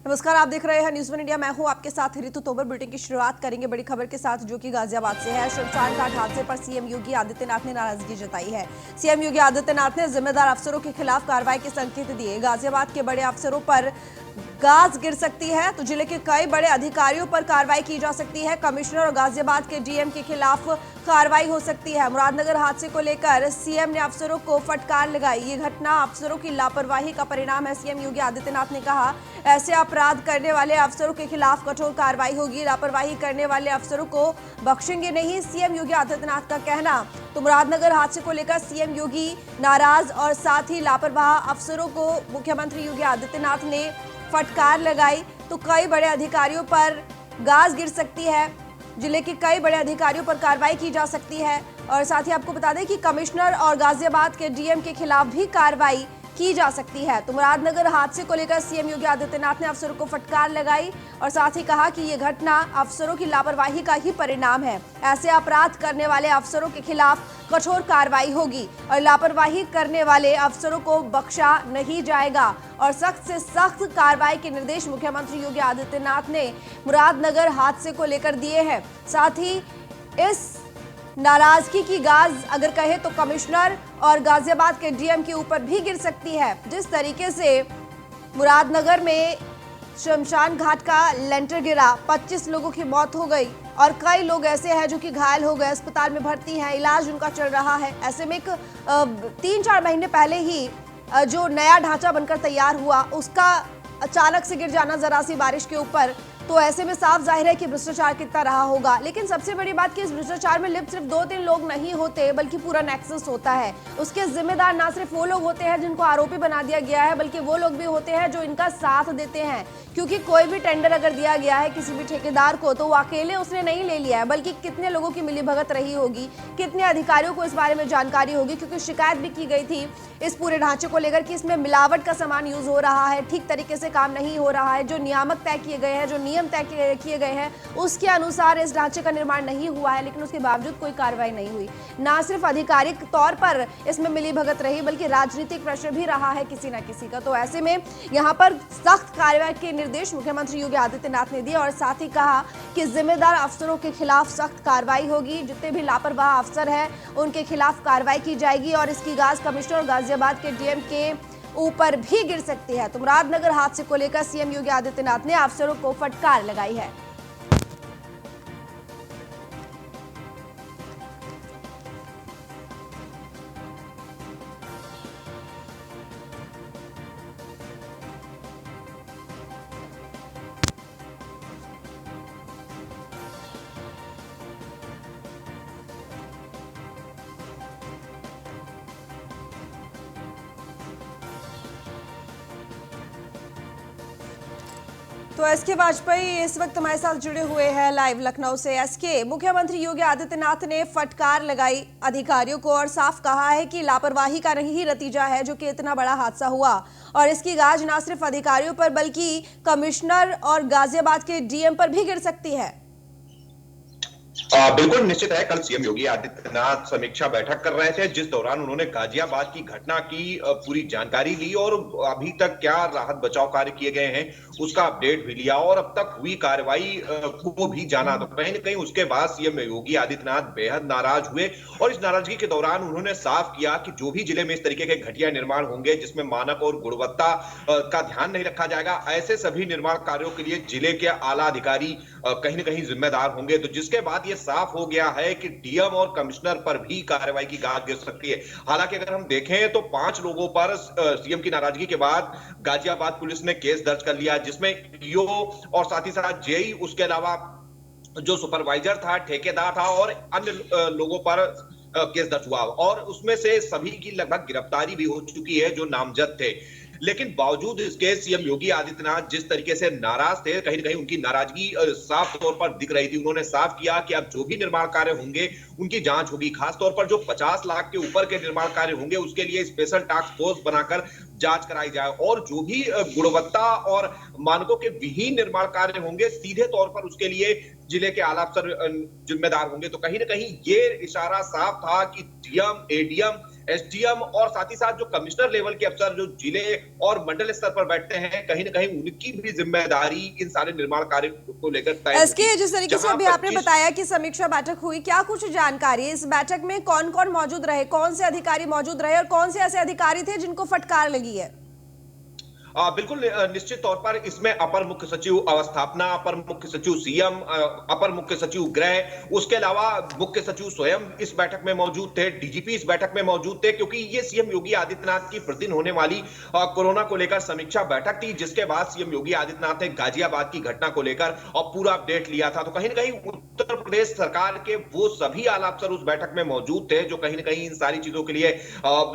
नमस्कार, आप देख रहे हैं न्यूज़ वन इंडिया। मैं हूं आपके साथ रितु तोमर। बुलेटिन की शुरुआत करेंगे बड़ी खबर के साथ, जो कि गाजियाबाद से है। शमशान घाट हादसे पर सीएम योगी आदित्यनाथ ने नाराजगी जताई है। सीएम योगी आदित्यनाथ ने जिम्मेदार अफसरों के खिलाफ कार्रवाई के संकेत दिए। गाजियाबाद के बड़े अफसरों पर गाज गिर सकती है तो जिले के कई बड़े अधिकारियों पर कार्रवाई की जा सकती है। कमिश्नर और गाजियाबाद के डीएम के खिलाफ कार्रवाई हो सकती है। मुरादनगर हादसे को लेकर सीएम ने अफसरों को फटकार लगाई। ये घटना अफसरों की लापरवाही का परिणाम है। सीएम योगी आदित्यनाथ ने कहा, ऐसे अपराध करने वाले अफसरों के खिलाफ कठोर कार्रवाई होगी। लापरवाही करने वाले अफसरों को बख्शेंगे नहीं, सीएम योगी आदित्यनाथ का कहना। तो मुरादनगर हादसे को लेकर सीएम योगी नाराज और साथ ही लापरवाह अफसरों को मुख्यमंत्री योगी आदित्यनाथ ने फटकार लगाई। तो कई बड़े अधिकारियों पर गाज गिर सकती है। जिले के कई बड़े अधिकारियों पर कार्रवाई की जा सकती है। और साथ ही आपको बता दें कि कमिश्नर और गाजियाबाद के डीएम के खिलाफ भी कार्रवाई की जा सकती है। तो मुरादनगर हादसे को लेकर सीएम योगी आदित्यनाथ ने अफसरों को फटकार लगाई और साथ ही कहा कि ये घटना अफसरों की लापरवाही का ही परिणाम है। ऐसे अपराध करने वाले अफसरों के खिलाफ कठोर कार्रवाई होगी और लापरवाही करने वाले अफसरों को बख्शा नहीं जाएगा। और सख्त से सख्त कार्रवाई के निर्देश मुख्यमंत्री योगी आदित्यनाथ ने मुरादनगर हादसे को लेकर दिए हैं। साथ ही इस नाराजगी की गाज अगर कहे तो कमिश्नर और गाजियाबाद के डीएम के ऊपर भी गिर सकती है। जिस तरीके से मुरादनगर में शमशान घाट का लेंटर गिरा, 25 लोगों की मौत हो गई और कई लोग ऐसे हैं जो कि घायल हो गए, अस्पताल में भर्ती हैं, इलाज उनका चल रहा है। ऐसे में 3-4 महीने पहले ही जो नया ढांचा बनकर तैयार हुआ, उसका अचानक से गिर जाना जरा सी बारिश के ऊपर, तो ऐसे में साफ जाहिर है कि भ्रष्टाचार कितना रहा होगा। लेकिन सबसे बड़ी बात कि इस भ्रष्टाचार में लिप्त सिर्फ 2-3 लोग नहीं होते, बल्कि पूरा नेक्सस होता है। उसके जिम्मेदार ना सिर्फ वो लोग होते हैं जिनको आरोपी बना दिया गया है, बल्कि वो लोग भी होते हैं जो इनका साथ देते हैं। क्योंकि कोई भी टेंडर अगर दिया गया है किसी भी ठेकेदार को, तो वो अकेले उसने नहीं ले लिया है, बल्कि कितने लोगों की मिलीभगत रही होगी, कितने अधिकारियों को इस बारे में जानकारी होगी। क्योंकि शिकायत भी की गई थी इस पूरे ढांचे को लेकर कि इसमें मिलावट का सामान यूज हो रहा है, ठीक तरीके से काम नहीं हो रहा है, जो नियामक तय किए गए हैं, जो नियम तय किए गए हैं, उसके अनुसार इस ढांचे का निर्माण नहीं हुआ है। लेकिन उसके बावजूद कोई कार्रवाई नहीं हुई। ना सिर्फ आधिकारिक तौर पर इसमें मिलीभगत रही, बल्कि राजनीतिक प्रेशर भी रहा है किसी ना किसी का। तो ऐसे में यहाँ पर सख्त कार्रवाई के निर्देश मुख्यमंत्री योगी आदित्यनाथ ने दिए और साथ ही कहा कि जिम्मेदार अफसरों के खिलाफ सख्त कार्रवाई होगी। जितने भी लापरवाह अफसर हैं उनके खिलाफ कार्रवाई की जाएगी और इसकी गाज कमिश्नर और गाजियाबाद के डीएम के ऊपर भी गिर सकती है। तो मुरादनगर हादसे को लेकर सीएम योगी आदित्यनाथ ने अफसरों को फटकार लगाई है। तो एसके वाजपेयी इस वक्त हमारे साथ जुड़े हुए हैं लाइव लखनऊ से। एसके, मुख्यमंत्री योगी आदित्यनाथ ने फटकार लगाई अधिकारियों को और साफ कहा है कि लापरवाही का नहीं नतीजा है जो कि इतना बड़ा हादसा हुआ और इसकी गाज न सिर्फ अधिकारियों पर बल्कि कमिश्नर और गाजियाबाद के डीएम पर भी गिर सकती है। बिल्कुल निश्चित है। कल सीएम योगी आदित्यनाथ समीक्षा बैठक कर रहे थे, जिस दौरान उन्होंने गाजियाबाद की घटना की पूरी जानकारी ली और अभी तक क्या राहत बचाव कार्य किए गए हैं उसका अपडेट भी लिया और अब तक हुई कार्रवाई को भी जाना। तो कहीं न कहीं उसके बाद सीएम योगी आदित्यनाथ बेहद नाराज हुए और इस नाराजगी के दौरान उन्होंने साफ किया कि जो भी जिले में इस तरीके के घटिया निर्माण होंगे जिसमें मानक और गुणवत्ता का ध्यान नहीं रखा जाएगा, ऐसे सभी निर्माण कार्यों के लिए जिले के आला अधिकारी कहीं न कहीं जिम्मेदार होंगे। तो जिसके बाद ये साफ हो गया है कि डीएम और कमिश्नर पर भी कार्रवाई की गाज गिर सकती है। हालांकि अगर हम देखें तो 5 लोगों पर सीएम की नाराजगी के बाद गाजियाबाद पुलिस ने केस दर्ज कर लिया, जिसमें ईओ और साथ ही साथ जेई, उसके अलावा जो सुपरवाइजर था, ठेकेदार था और अन्य लोगों पर केस दर्ज हुआ और उसमें से सभी की लगभग गिरफ्तारी भी हो चुकी है जो नामजद थे। लेकिन बावजूद इसके सीएम योगी आदित्यनाथ जिस तरीके से नाराज थे, कहीं न कहीं उनकी नाराजगी साफ तौर पर दिख रही थी। उन्होंने साफ किया कि अब जो भी निर्माण कार्य होंगे उनकी जांच होगी, खासतौर पर जो 50 लाख के ऊपर के निर्माण कार्य होंगे उसके लिए स्पेशल टास्क फोर्स बनाकर जांच कराई जाए और जो भी गुणवत्ता और मानकों के विहीन निर्माण कार्य होंगे सीधे तौर पर उसके लिए जिले के आला अफसर जिम्मेदार होंगे। तो कहीं ना कहीं ये इशारा साफ था कि डीएम, एडीएम एसडीएम और साथ ही साथ जो कमिश्नर लेवल के अफसर जो जिले और मंडल स्तर पर बैठते हैं, कहीं ना कहीं उनकी भी जिम्मेदारी इन सारे निर्माण कार्य को लेकर तय एसके, जिस तरीके से अभी आपने बताया कि समीक्षा बैठक हुई, क्या कुछ जानकारी है इस बैठक में? कौन कौन मौजूद रहे, कौन से अधिकारी मौजूद रहे और कौन से ऐसे अधिकारी थे जिनको फटकार लगी है? बिल्कुल निश्चित तौर पर इसमें अपर मुख्य सचिव अवस्थापना, अपर मुख्य सचिव सीएम, अपर मुख्य सचिव गृह, उसके अलावा मुख्य सचिव स्वयं इस बैठक में मौजूद थे, डीजीपी इस बैठक में मौजूद थे, क्योंकि ये सीएम योगी आदित्यनाथ की प्रतिदिन होने वाली कोरोना को लेकर समीक्षा बैठक थी, जिसके बाद सीएम योगी आदित्यनाथ ने गाजियाबाद की घटना को लेकर और पूरा अपडेट लिया था। तो कहीं ना कहीं उत्तर प्रदेश सरकार के वो सभी आला अफसर उस बैठक में मौजूद थे जो कहीं ना कहीं इन सारी चीजों के लिए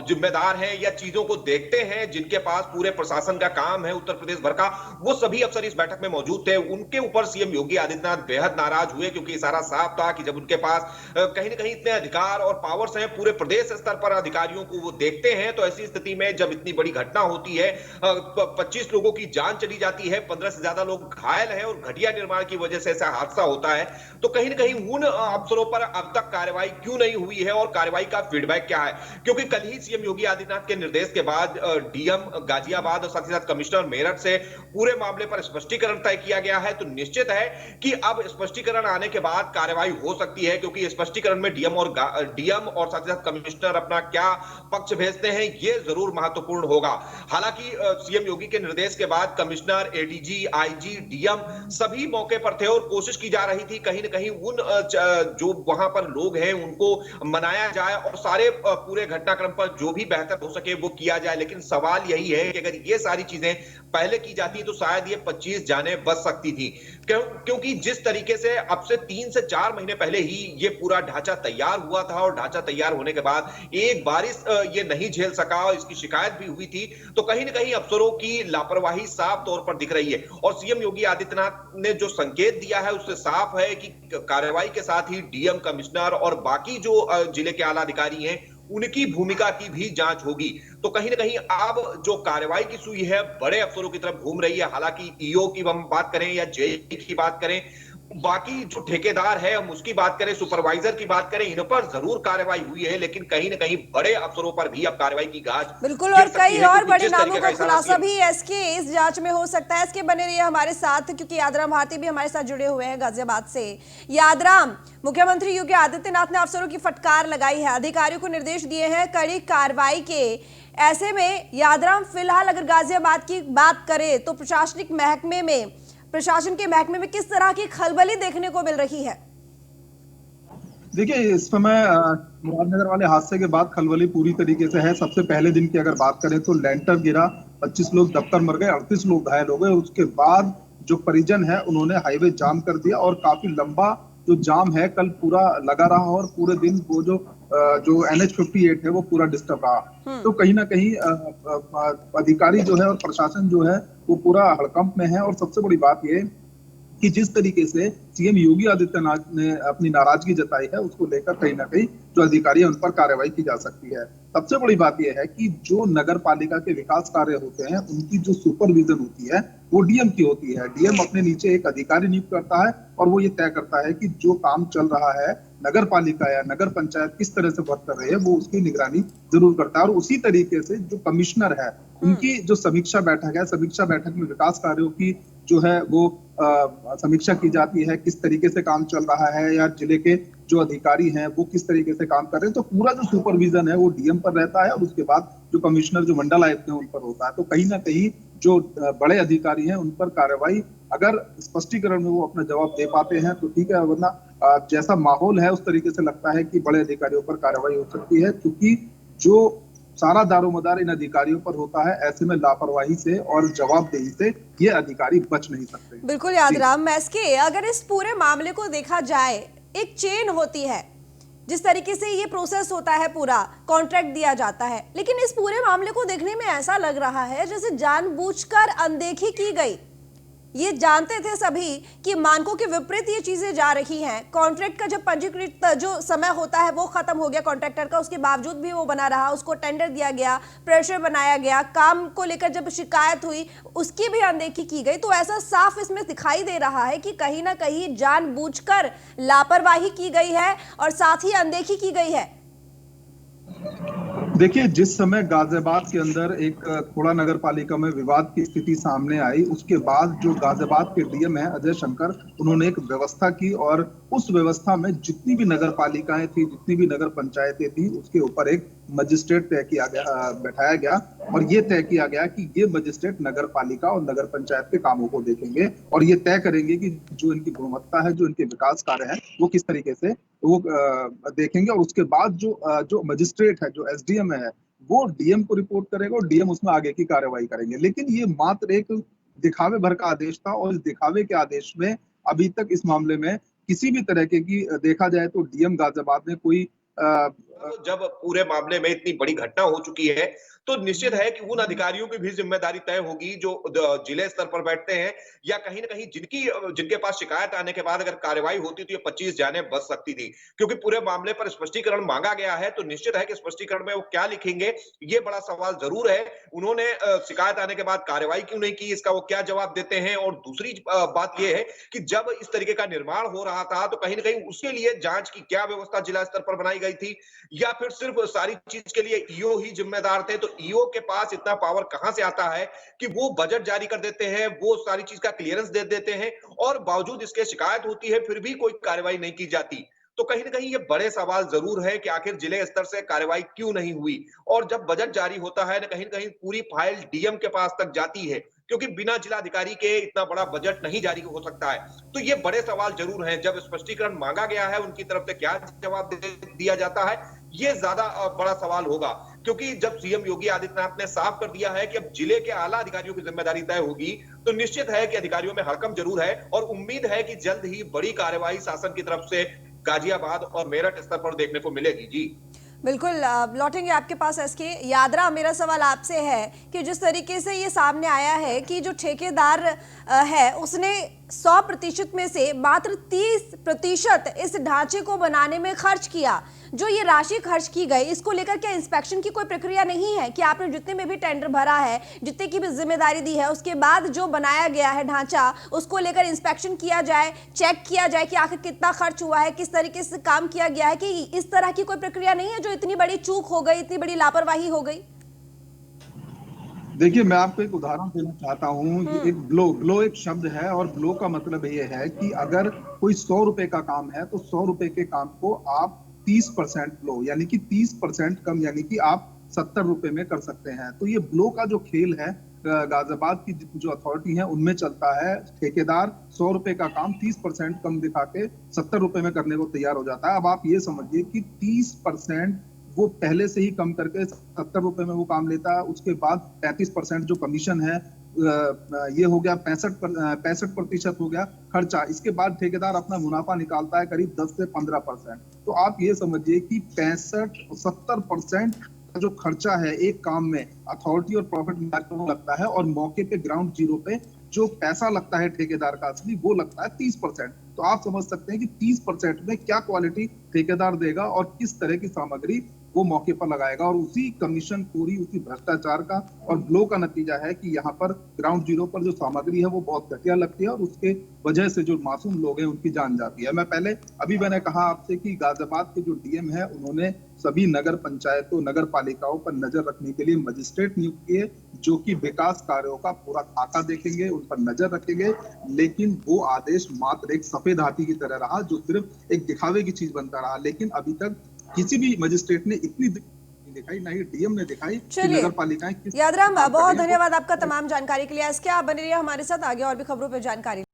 जिम्मेदार हैं या चीजों को देखते हैं, जिनके पास पूरे प्रशासन का काम है उत्तर प्रदेश भर का, वो सभी अफसर इस बैठक में मौजूद थे। उनके ऊपर सीएम योगी आदित्यनाथ बेहद नाराज हुए, क्योंकि इशारा साफ था कि जब उनके पास कहीं ना कहीं इतने अधिकार और पावर्स हैं, पूरे प्रदेश स्तर पर अधिकारियों को वो देखते हैं, तो ऐसी स्थिति में जब इतनी बड़ी घटना होती है, 25 लोगों की जान चली जाती है, 15 से ज्यादा लोग घायल हैं और घटिया निर्माण की वजह से ऐसा हादसा होता है, तो कहीं ना कहीं उन अफसरों पर अब तक कार्रवाई क्यों नहीं हुई है और कार्रवाई का फीडबैक क्या है? क्योंकि कल ही सीएम योगी आदित्यनाथ के निर्देश के बाद डीएम गाजियाबाद और साथ ही साथ कमिश्नर मेरठ से पूरे मामले पर स्पष्टीकरण तय किया गया है। तो निश्चित है कि अब स्पष्टीकरण आने के बाद कार्रवाई हो सकती है, क्योंकि स्पष्टीकरण में डीएम और साथ ही साथ कमिश्नर अपना क्या पक्ष भेजते हैं, ये जरूर महत्वपूर्ण होगा। हालांकि सीएम योगी के निर्देश के बाद कमिश्नर, एडीजी, आईजी, डीएम सभी मौके पर थे और कोशिश की जा रही थी कहीं ना कहीं उन जो वहां पर लोग हैं उनको मनाया जाए और सारे पूरे घटनाक्रम पर जो भी बेहतर हो सके वो किया जाए। लेकिन सवाल यही है कि अगर ये सारी चीजें पहले की जाती तो शायद ये 25 जानें बच सकती थी, क्योंकि जिस तरीके से अब से 3 से 4 महीने पहले ही ये पूरा ढांचा तैयार हुआ था और ढांचा तैयार होने के बाद एक बारिश ये नहीं झेल सका और इसकी शिकायत भी हुई थी, तो कहीं ना कहीं अफसरों की लापरवाही साफ तौर पर दिख रही है। और सीएम योगी आदित्यनाथ ने जो संकेत दिया है उससे साफ है कि कार्रवाई के साथ ही डीएम, कमिश्नर और बाकी जो जिले के आला अधिकारी हैं उनकी भूमिका की भी जांच होगी। तो कहीं ना कहीं अब जो कार्रवाई की सुई है बड़े अफसरों की तरफ घूम रही है। हालांकि ईओ की हम बात करें या जेई की बात करें, बाकी जो ठेकेदार है हम उसकी बात करें, सुपरवाइजर की बात करें, इन पर जरूर कार्रवाई हुई है, लेकिन कहीं ना कहीं बड़े अफसरों पर भी अब कार्रवाई की गाज बिल्कुल, और कई और बड़े नामों का खुलासा भी एसके इस जांच में हो सकता है। एसके बने रहिए हमारे साथ, क्योंकि यादराम भारती भी हमारे साथ जुड़े हुए हैं गाजियाबाद से। यादराम, मुख्यमंत्री योगी आदित्यनाथ ने अफसरों की फटकार लगाई है, अधिकारियों को निर्देश दिए हैं कड़ी कार्रवाई के। ऐसे में यादराम, फिलहाल अगर गाजियाबाद की बात करें तो प्रशासन के महकमे में किस तरह की खलबली देखने को मिल रही है? देखिए, इस समय मुरादनगर वाले हादसे के बाद खलबली पूरी तरीके से है। सबसे पहले दिन की अगर बात करें तो लेंटर गिरा, 25 लोग दबकर मर गए, 38 लोग घायल हो गए। उसके बाद जो परिजन है उन्होंने हाईवे जाम कर दिया और काफी लंबा जो जाम है कल पूरा लगा रहा और पूरे दिन वो जो NH-58 है वो पूरा डिस्टर्ब रहा। तो कहीं ना कहीं अधिकारी जो है और प्रशासन जो है वो पूरा हड़कंप में है। और सबसे बड़ी बात ये कि जिस तरीके से सीएम योगी आदित्यनाथ ने अपनी नाराजगी जताई है उसको लेकर कहीं ना कहीं जो अधिकारी है उन पर कार्रवाई की जा सकती है। सबसे बड़ी बात यह है कि जो नगर पालिका के विकास कार्य होते हैं उनकी जो सुपरविजन होती है वो डीएम की होती है। डीएम अपने नीचे एक अधिकारी नियुक्त करता है और वो ये तय करता है कि जो काम चल रहा है नगर पालिका या नगर पंचायत किस तरह से वर्क कर रही है वो उसकी निगरानी जरूर करता है। और उसी तरीके से जो कमिश्नर है उनकी जो समीक्षा बैठक है, समीक्षा बैठक में विकास कार्यों की जो है वो समीक्षा की जाती है, किस तरीके से काम चल रहा है या जिले के जो अधिकारी हैं वो किस तरीके से काम कर रहे हैं। तो पूरा जो सुपरविजन है वो डीएम पर रहता है और उसके बाद जो कमिश्नर, जो मंडल आयुक्त हैं उन पर होता है। तो कहीं ना कहीं जो बड़े अधिकारी हैं उन पर कार्रवाई अगर स्पष्टीकरण में वो अपना जवाब दे पाते हैं तो ठीक है, वरना जैसा माहौल है उस तरीके से लगता है कि बड़े अधिकारियों पर कार्रवाई हो सकती है, क्योंकि जो सारा दारोमदार इन अधिकारियों पर होता है। ऐसे में लापरवाही से और जवाबदेही से ये अधिकारी बच नहीं सकते। बिल्कुल यादराम, एसके, अगर इस पूरे मामले को देखा जाए, एक चेन होती है, जिस तरीके से ये प्रोसेस होता है, पूरा कॉन्ट्रैक्ट दिया जाता है, लेकिन इस पूरे मामले को देखने में ऐसा लग रहा है जैसे जानबूझकर अनदेखी की गई। ये जानते थे सभी कि मानकों के विपरीत ये चीजें जा रही हैं। कॉन्ट्रैक्ट का जब पंजीकृत जो समय होता है वो खत्म हो गया कॉन्ट्रैक्टर का, उसके बावजूद भी वो बना रहा, उसको टेंडर दिया गया, प्रेशर बनाया गया, काम को लेकर जब शिकायत हुई उसकी भी अनदेखी की गई। तो ऐसा साफ इसमें दिखाई दे रहा है कि कहीं ना कहीं जानबूझकर लापरवाही की गई है और साथ ही अनदेखी की गई है। देखिए, जिस समय गाजियाबाद के अंदर एक खोड़ा नगर पालिका में विवाद की स्थिति सामने आई, उसके बाद जो गाजियाबाद के डीएम है अजय शंकर, उन्होंने एक व्यवस्था की और उस व्यवस्था में जितनी भी नगर पालिकाएं थी, जितनी भी नगर पंचायतें थी, उसके ऊपर एक मजिस्ट्रेट तय किया गया, बैठाया गया और ये तय किया गया कि ये मजिस्ट्रेट नगर पालिका और नगर पंचायत के कामों को देखेंगे और ये तय करेंगे कि जो इनकी गुणवत्ता है, जो इनके विकास कार्य है, वो किस तरीके से वो देखेंगे। और उसके बाद जो मजिस्ट्रेट है, जो एसडीएम है, वो डीएम को रिपोर्ट करेगा और डीएम उसमें आगे की कार्रवाई करेंगे। लेकिन ये मात्र एक दिखावे भर का आदेश था और इस दिखावे के आदेश में अभी तक इस मामले में किसी भी तरह की देखा जाए तो डीएम गाजियाबाद ने कोई जब पूरे मामले में इतनी बड़ी घटना हो चुकी है तो निश्चित है कि उन अधिकारियों की भी जिम्मेदारी तय होगी जो जिले स्तर पर बैठते हैं या कहीं ना कहीं जिनके पास शिकायत आने के बाद अगर कार्रवाई होती तो ये 25 जानें बच सकती थी, क्योंकि पूरे मामले पर स्पष्टीकरण मांगा गया है। तो निश्चित है कि स्पष्टीकरण में वो क्या लिखेंगे, ये बड़ा सवाल जरूर है। उन्होंने शिकायत आने के बाद कार्रवाई क्यों नहीं की, इसका वो क्या जवाब देते हैं। और दूसरी बात यह है कि जब इस तरीके का निर्माण हो रहा था तो कहीं ना कहीं उसके लिए जांच की क्या व्यवस्था जिला स्तर पर बनाई गई थी या फिर सिर्फ सारी चीज के लिए ईओ ही जिम्मेदार थे। तो ईओ के पास इतना पावर कहां से आता है कि वो बजट जारी कर देते हैं, वो सारी चीज का क्लियरेंस दे देते हैं और बावजूद इसके शिकायत होती है फिर भी कोई कार्रवाई नहीं की जाती। तो कहीं ना कहीं ये बड़े सवाल जरूर है कि आखिर जिले स्तर से कार्रवाई क्यों नहीं हुई। और जब बजट जारी होता है ना कहीं पूरी फाइल डीएम के पास तक जाती है, क्योंकि बिना जिलाधिकारी के इतना बड़ा बजट नहीं जारी हो सकता है। तो ये बड़े सवाल जरूर हैं। जब स्पष्टीकरण मांगा गया है उनकी तरफ से क्या जवाब दिया जाता है, ये ज्यादा बड़ा सवाल होगा। क्योंकि जब सीएम योगी आदित्यनाथ ने साफ कर दिया है कि अब जिले के आला अधिकारियों की जिम्मेदारी तय होगी, तो निश्चित है कि अधिकारियों में हड़कंप जरूर है और उम्मीद है कि जल्द ही बड़ी कार्रवाई शासन की तरफ से गाजियाबाद और मेरठ स्तर पर देखने को मिलेगी। जी बिल्कुल, लौटेंगे आपके पास एसके यादरा। मेरा सवाल आपसे है कि जिस तरीके से ये सामने आया है कि जो ठेकेदार है उसने 100% में से मात्र 30% इस ढांचे को बनाने में खर्च किया। जो ये राशि खर्च की गई, इसको लेकर क्या इंस्पेक्शन की कोई प्रक्रिया नहीं है कि आपने जितने में भी टेंडर भरा है, जितने की भी जिम्मेदारी दी है, उसके बाद जो बनाया गया है ढांचा, उसको लेकर इंस्पेक्शन किया जाए, चेक किया जाए कि आखिर कितना खर्च हुआ है, किस तरीके से काम किया गया है? कि इस तरह की कोई प्रक्रिया नहीं है जो इतनी बड़ी चूक हो गई, इतनी बड़ी लापरवाही हो गई? देखिए, मैं आपको एक उदाहरण देना चाहता हूँ कि एक ग्लो एक शब्द है और ग्लो का मतलब ये है कि अगर कोई 100 रुपए का काम है तो 100 रुपए के काम को आप 30% लो, यानी कि 30% कम, यानी कि आप 70 रुपए में कर सकते हैं। तो ये ब्लो का जो खेल है गाजियाबाद की जो अथॉरिटी है उनमें चलता है। ठेकेदार 100 रुपए का काम 30% कम दिखा के 70 रुपए में करने को तैयार हो जाता है। अब आप ये समझिए कि 30% वो पहले से ही कम करके 70 रुपए में वो काम लेता है। उसके बाद 35% जो कमीशन है ये हो गया, 65% हो गया खर्चा। इसके बाद ठेकेदार अपना मुनाफा निकालता है करीब 10 से 15%। तो आप ये समझिए कि 65-70% का जो खर्चा है एक काम में अथॉरिटी और प्रॉफिट मिलाकर वो लगता है और मौके पे ग्राउंड जीरो पे जो पैसा लगता है ठेकेदार का असली वो लगता है 30%। तो आप समझ सकते हैं कि 30% में क्या क्वालिटी ठेकेदार देगा और किस तरह की सामग्री वो मौके पर लगाएगा। और उसी कमीशन खोरी, उसी भ्रष्टाचार का और ब्लो का नतीजा है कि यहाँ पर ग्राउंड जीरो पर जो सामग्री है वो बहुत घटिया लगती है और उसके वजह से जो मासूम लोग हैं उनकी जान जाती है। अभी मैंने कहा आपसे कि गाजियाबाद के जो डीएम है उन्होंने सभी नगर पंचायतों, नगर पालिकाओं पर नजर रखने के लिए मजिस्ट्रेट नियुक्त किए जो कि विकास कार्यों का पूरा खाका देखेंगे, उन पर नजर रखेंगे। लेकिन वो आदेश मात्र एक सफेद हाथी की तरह रहा जो सिर्फ एक दिखावे की चीज बनता रहा। लेकिन अभी तक किसी भी मजिस्ट्रेट ने इतनी दिखाई, ना ही डीएम ने दिखाई कि नगर पालिकाएं किस। यादराम, बहुत धन्यवाद आपका तमाम जानकारी के लिए। इसके आप बने रहिए हमारे साथ, आगे और भी खबरों पर जानकारी